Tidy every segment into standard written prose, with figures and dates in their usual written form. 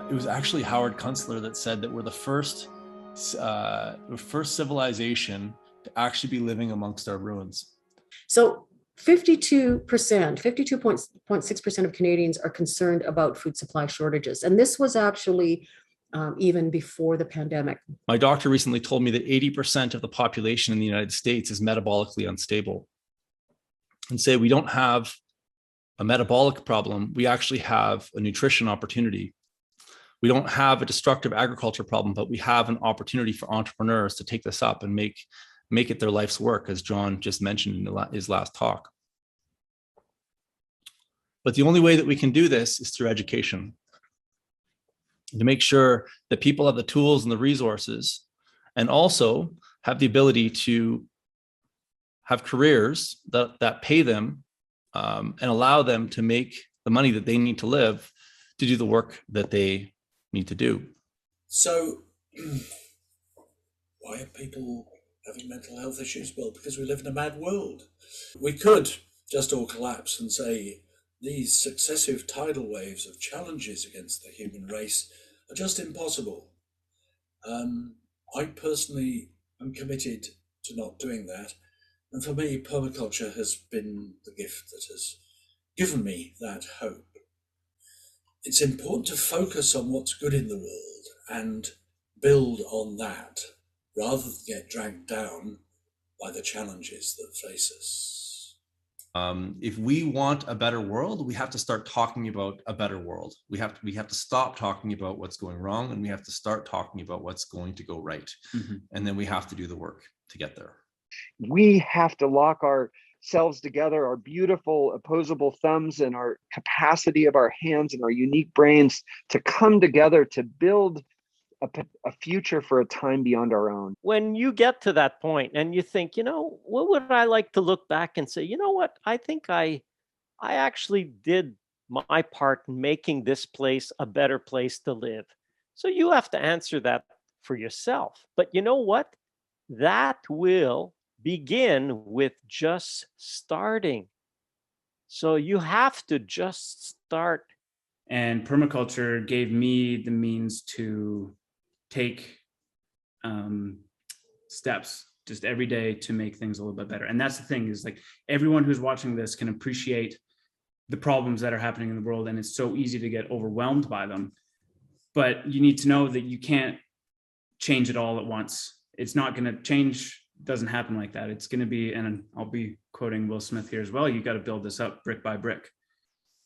It was actually Howard Kunstler that said that we're the first civilization to actually be living amongst our ruins. So 52.6% of Canadians are concerned about food supply shortages. And this was actually even before the pandemic. My doctor recently told me that 80% of the population in the United States is metabolically unstable. And say we don't have a metabolic problem, we actually have a nutrition opportunity. We don't have a destructive agriculture problem, but we have an opportunity for entrepreneurs to take this up and make it their life's work, as John just mentioned in his last talk. But the only way that we can do this is through education, to make sure that people have the tools and the resources, and also have the ability to have careers that pay them and allow them to make the money that they need to live to do the work that they need to do. So why are people having mental health issues? Well, because we live in a mad world. We could just all collapse and say these successive tidal waves of challenges against the human race are just impossible. I personally am committed to not doing that. And for me, permaculture has been the gift that has given me that hope. It's important to focus on what's good in the world and build on that, rather than get dragged down by the challenges that face us. If we want a better world, we have to start talking about a better world. We have to stop talking about what's going wrong, and we have to start talking about what's going to go right. Mm-hmm. And then we have to do the work to get there. We have to lock ourselves together, our beautiful opposable thumbs and our capacity of our hands and our unique brains to come together to build a future for a time beyond our own. When you get to that point and you think, what would I like to look back and say, you know what, I think I actually did my part in making this place a better place to live. So you have to answer that for yourself. But you know what? That will begin with just starting. So you have to just start. And permaculture gave me the means to take steps just every day to make things a little bit better. And that's the thing, is like everyone who's watching this can appreciate the problems that are happening in the world, and it's so easy to get overwhelmed by them. But you need to know that you can't change it all at once. It's not going to change. Doesn't happen like that. It's going to be, and I'll be quoting Will Smith here as well, you got to build this up brick by brick,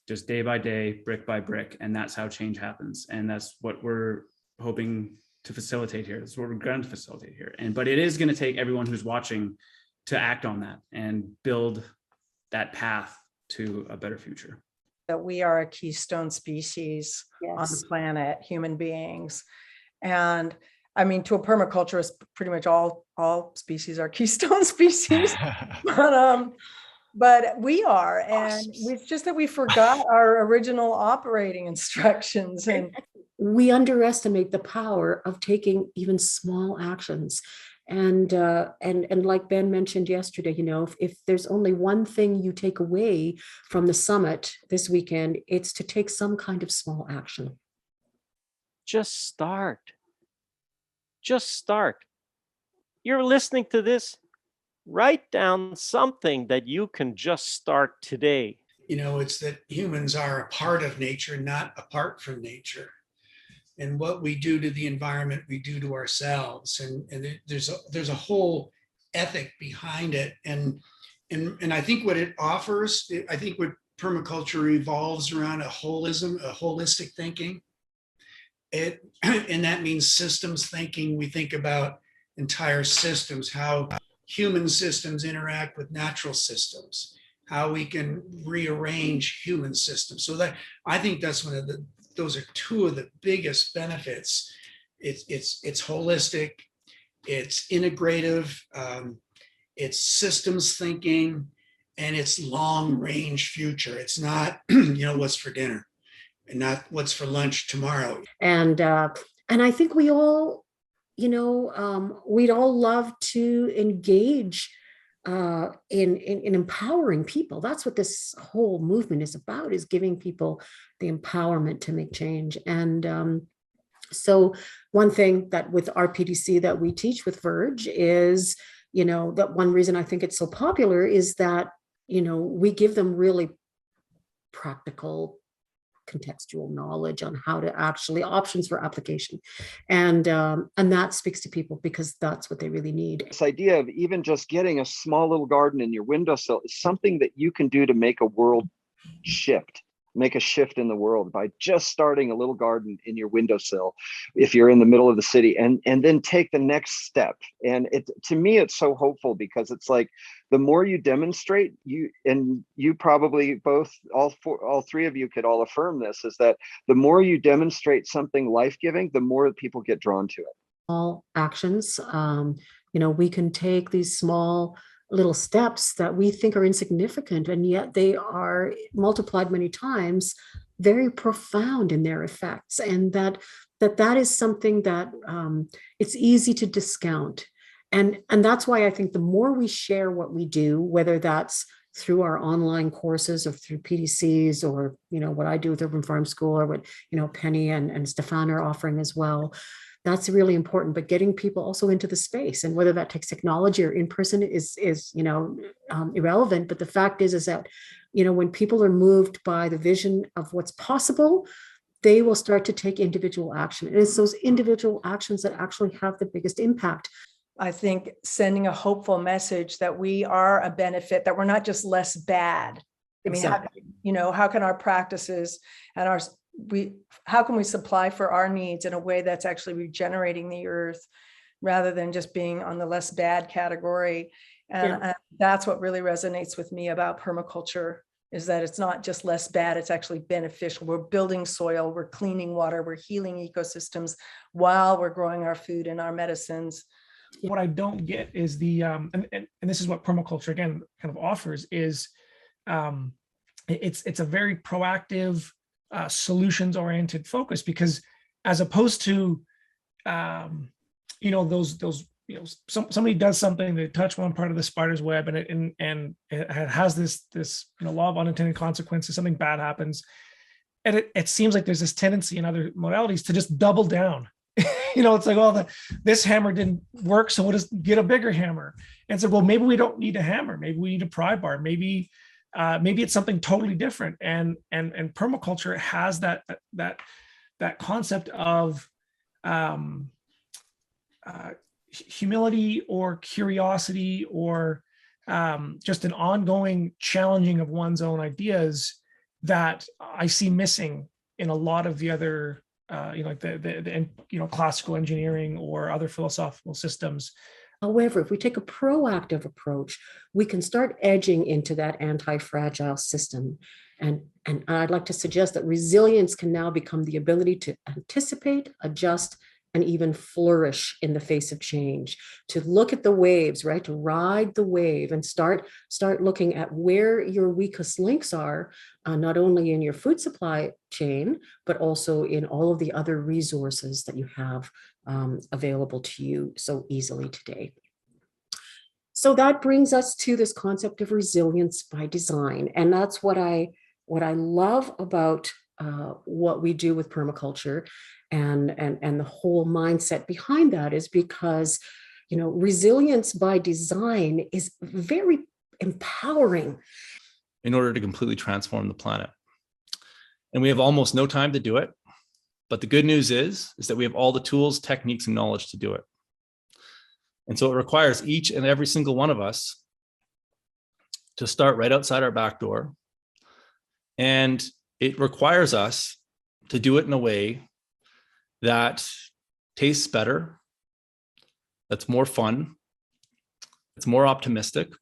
just day by day, brick by brick. And that's how change happens. And that's what we're hoping to facilitate here. That's what we're going to facilitate here. But it is going to take everyone who's watching to act on that and build that path to a better future. That we are a keystone species on the planet, human beings. And I mean, to a permaculturist, pretty much all species are keystone species. But we are, and it's just that we forgot our original operating instructions. And we underestimate the power of taking even small actions. And like Ben mentioned yesterday, if there's only one thing you take away from the summit this weekend, it's to take some kind of small action. Just start. Just start. You're listening to this. Write down something that you can just start today. It's that humans are a part of nature, not apart from nature. And what we do to the environment, we do to ourselves. And there's a whole ethic behind it. And I think what it offers, I think what permaculture revolves around a holistic thinking. And that means systems thinking. We think about entire systems, how human systems interact with natural systems, how we can rearrange human systems. So that, I think that's those are two of the biggest benefits. It's holistic, it's integrative, it's systems thinking, and it's long range future. It's not, what's for dinner and not what's for lunch tomorrow. And I think we all, we'd all love to engage in empowering people. That's what this whole movement is about, is giving people the empowerment to make change. And So one thing that with our PDC that we teach with Verge is, that one reason I think it's so popular is that, we give them really practical contextual knowledge on how to actually options for application. And that speaks to people because that's what they really need. This idea of even just getting a small little garden in your windowsill is something that you can do to make a world shift. Make a shift in the world by just starting a little garden in your windowsill if you're in the middle of the city, and then take the next step. And to me, it's so hopeful because it's like the more you demonstrate, you probably both, all three of you could all affirm this, is that the more you demonstrate something life-giving, the more people get drawn to it. All actions, we can take these small little steps that we think are insignificant, and yet they are multiplied many times, very profound in their effects. And that is something that it's easy to discount. And that's why I think the more we share what we do, whether that's through our online courses or through PDCs or, what I do with Urban Farm School or what, Penny and Stefan are offering as well, that's really important. But getting people also into the space, and whether that takes technology or in person is irrelevant. But the fact is that, when people are moved by the vision of what's possible, they will start to take individual action. And it's those individual actions that actually have the biggest impact. I think sending a hopeful message that we are a benefit, that we're not just less bad. I mean, Exactly. how can our practices and how can we supply for our needs in a way that's actually regenerating the earth rather than just being on the less bad category? And that's what really resonates with me about permaculture, is that it's not just less bad, it's actually beneficial. We're building soil, we're cleaning water, we're healing ecosystems while we're growing our food and our medicines. What I don't get is the and this is what permaculture again kind of offers is it's a very proactive, solutions oriented focus, because as opposed to somebody does something, they touch one part of the spider's web and it has this law of unintended consequences, something bad happens, and it seems like there's this tendency in other modalities to just double down. It's like, this hammer didn't work, so we'll just get a bigger hammer. And so, well, maybe we don't need a hammer, maybe we need a pry bar, maybe it's something totally different. And permaculture has that concept of humility or curiosity or just an ongoing challenging of one's own ideas that I see missing in a lot of the other like the classical engineering or other philosophical systems. However, if we take a proactive approach, we can start edging into that anti-fragile system. And I'd like to suggest that resilience can now become the ability to anticipate, adjust, and even flourish in the face of change, to look at the waves, right? To ride the wave and start looking at where your weakest links are, not only in your food supply chain, but also in all of the other resources that you have available to you so easily today. So that brings us to this concept of resilience by design. And that's what I love about what we do with permaculture and the whole mindset behind that is because, resilience by design is very empowering. In order to completely transform the planet. And we have almost no time to do it. But the good news is that we have all the tools, techniques, and knowledge to do it. And so it requires each and every single one of us to start right outside our back door. And it requires us to do it in a way that tastes better, that's more fun, it's more optimistic.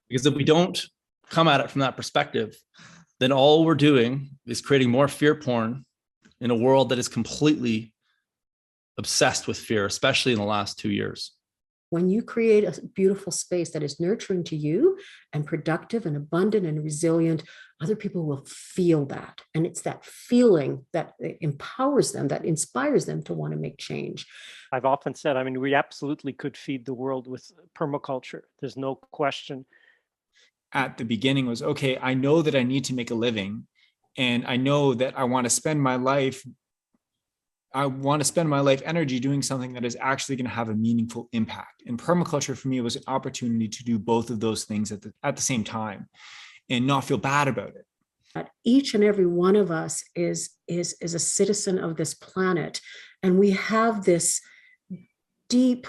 Because if we don't come at it from that perspective, then all we're doing is creating more fear porn in a world that is completely obsessed with fear, especially in the last 2 years. When you create a beautiful space that is nurturing to you and productive and abundant and resilient, other people will feel that. And it's that feeling that empowers them, that inspires them to want to make change. I've often said, we absolutely could feed the world with permaculture. There's no question. At the beginning was, okay, I know that I need to make a living, and I know that I want to spend my life I want to spend my life energy doing something that is actually going to have a meaningful impact. And permaculture for me was an opportunity to do both of those things at the same time and not feel bad about it. Each and every one of us is a citizen of this planet, and we have this deep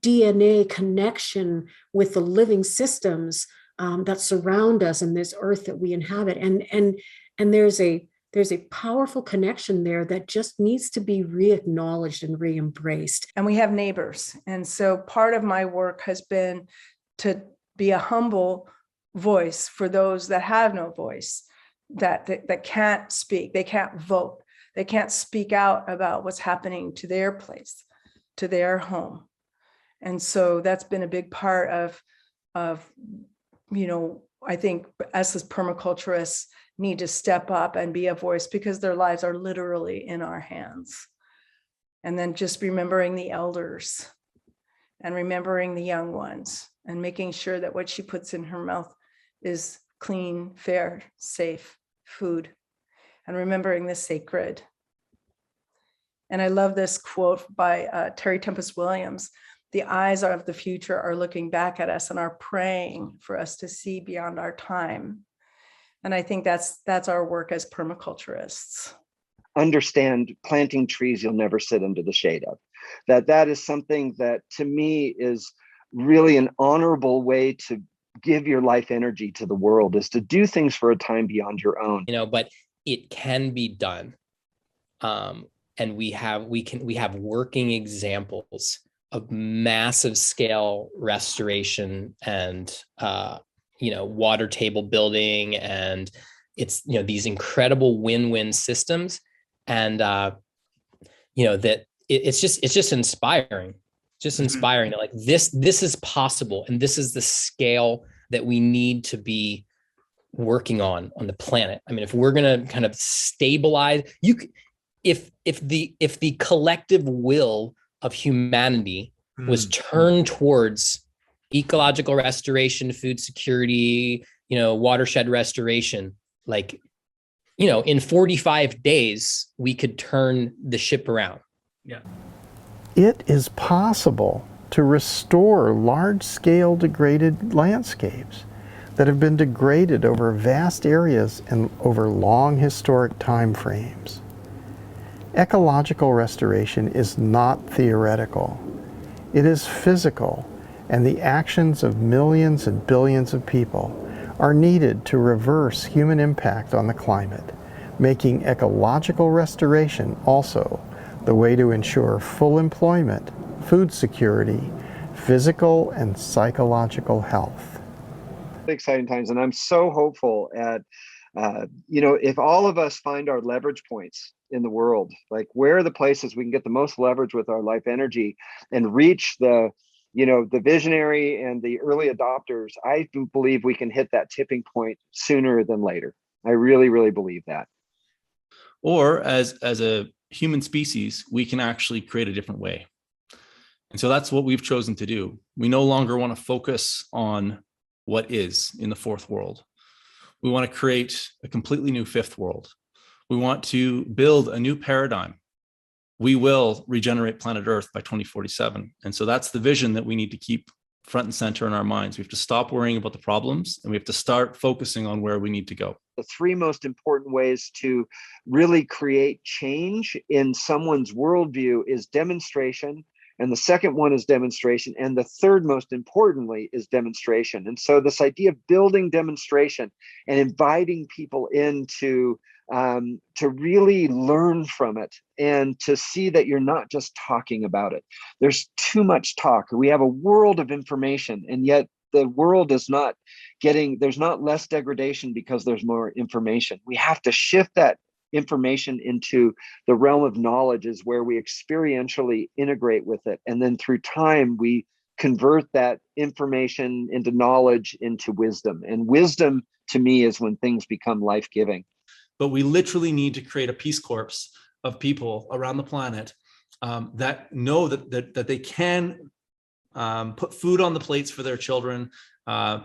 DNA connection with the living systems that surround us in this earth that we inhabit, and there's a powerful connection there that just needs to be re-acknowledged and re-embraced. And we have neighbors, and so part of my work has been to be a humble voice for those that have no voice, that can't speak, they can't vote, they can't speak out about what's happening to their place, to their home. And so that's been a big part of I think us as permaculturists need to step up and be a voice, because their lives are literally in our hands. And then just remembering the elders and remembering the young ones and making sure that what she puts in her mouth is clean, fair, safe food, and remembering the sacred. And I love this quote by Terry Tempest Williams: "The eyes of the future are looking back at us and are praying for us to see beyond our time." And I think that's our work as permaculturists. Understand planting trees you'll never sit under the shade of. That is something that to me is really an honorable way to give your life energy to the world, is to do things for a time beyond your own. But it can be done. And we have working examples of massive scale restoration and water table building, and it's these incredible win-win systems, and that it's just inspiring. Just inspiring that like this is possible, and this is the scale that we need to be working on the planet. I mean, if we're going to kind of stabilize, if the collective will of humanity was turned towards ecological restoration, food security, watershed restoration, in 45 days, we could turn the ship around. Yeah. It is possible to restore large-scale degraded landscapes that have been degraded over vast areas and over long historic time frames. Ecological restoration is not theoretical. It is physical, and the actions of millions and billions of people are needed to reverse human impact on the climate, making ecological restoration also the way to ensure full employment, food security, physical and psychological health. Exciting times, and I'm so hopeful at, if all of us find our leverage points in the world, like where are the places we can get the most leverage with our life energy and reach the visionary and the early adopters, I do believe we can hit that tipping point sooner than later. I really, really believe that. Or as a human species, we can actually create a different way. And so that's what we've chosen to do. We no longer want to focus on what is in the fourth world. We want to create a completely new fifth world. We want to build a new paradigm. We will regenerate planet Earth by 2047. And so that's the vision that we need to keep front and center in our minds. We have to stop worrying about the problems, and we have to start focusing on where we need to go. The three most important ways to really create change in someone's worldview is demonstration, and the second one is demonstration, and the third most importantly is demonstration. And so this idea of building demonstration and inviting people into to really learn from it and to see that you're not just talking about it. There's too much talk. We have a world of information, and yet the world is not there's not less degradation because there's more information. We have to shift that information into the realm of knowledge, is where we experientially integrate with it. And then through time, we convert that information into knowledge, into wisdom. And wisdom to me is when things become life-giving. But we literally need to create a Peace Corps of people around the planet that know that they can put food on the plates for their children,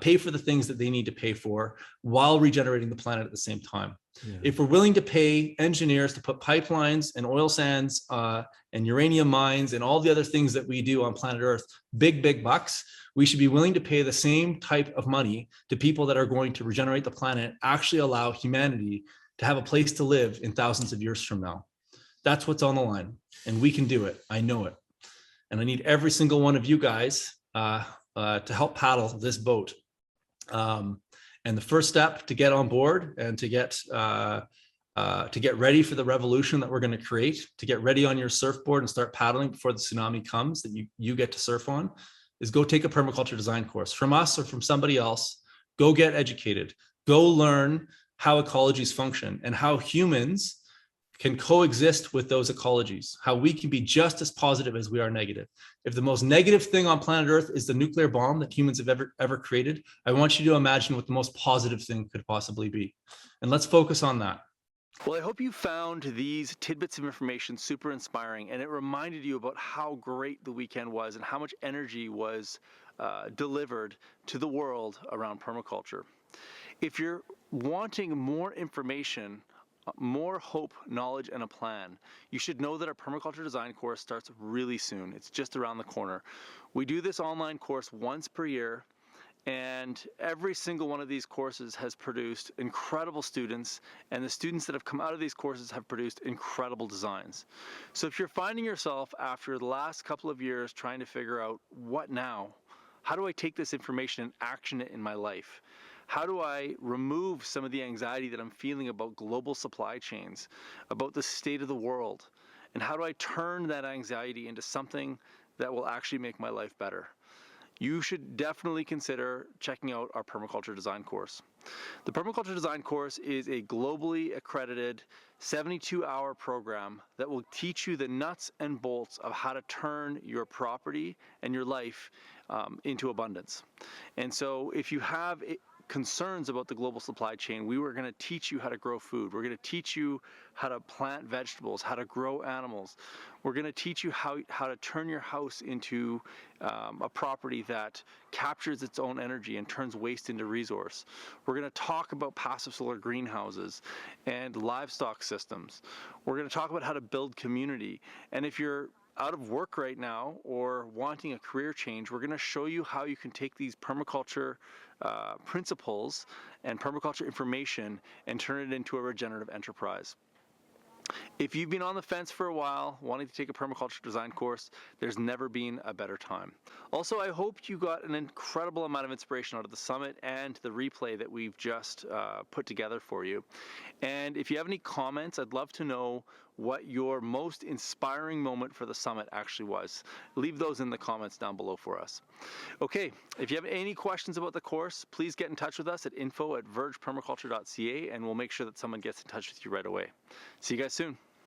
pay for the things that they need to pay for while regenerating the planet at the same time. Yeah. If we're willing to pay engineers to put pipelines and oil sands and uranium mines and all the other things that we do on planet Earth, big bucks, we should be willing to pay the same type of money to people that are going to regenerate the planet, actually allow humanity to have a place to live in thousands of years from now. That's what's on the line, and we can do it. I know it. And I need every single one of you guys to help paddle this boat. And the first step to get on board and to get ready for the revolution that we're going to create, to get ready on your surfboard and start paddling before the tsunami comes that you get to surf on, is go take a permaculture design course from us or from somebody else. Go get educated. Go learn how ecologies function and how humans can coexist with those ecologies, how we can be just as positive as we are negative. If the most negative thing on planet Earth is the nuclear bomb that humans have ever created, I want you to imagine what the most positive thing could possibly be. And let's focus on that. Well, I hope you found these tidbits of information super inspiring, and it reminded you about how great the weekend was and how much energy was delivered to the world around permaculture. If you're wanting more information, more hope, knowledge, and a plan, you should know that our permaculture design course starts really soon. It's just around the corner. We do this online course once per year, and every single one of these courses has produced incredible students, and the students that have come out of these courses have produced incredible designs. So if you're finding yourself after the last couple of years trying to figure out what now, how do I take this information and action it in my life? How do I remove some of the anxiety that I'm feeling about global supply chains, about the state of the world? And how do I turn that anxiety into something that will actually make my life better? You should definitely consider checking out our permaculture design course. The permaculture design course is a globally accredited 72-hour program that will teach you the nuts and bolts of how to turn your property and your life into abundance. And so if you have concerns about the global supply chain, we were going to teach you how to grow food. We're going to teach you how to plant vegetables, how to grow animals. We're going to teach you how to turn your house into a property that captures its own energy and turns waste into resource. We're going to talk about passive solar greenhouses and livestock systems. We're going to talk about how to build community. And if you're out of work right now or wanting a career change, we're going to show you how you can take these permaculture principles and permaculture information and turn it into a regenerative enterprise. If you've been on the fence for a while, wanting to take a permaculture design course, there's never been a better time. Also, I hope you got an incredible amount of inspiration out of the summit and the replay that we've just put together for you. And if you have any comments, I'd love to know what your most inspiring moment for the summit actually was. Leave those in the comments down below for us. Okay, if you have any questions about the course, please get in touch with us at info@vergepermaculture.ca, and we'll make sure that someone gets in touch with you right away. See you guys soon.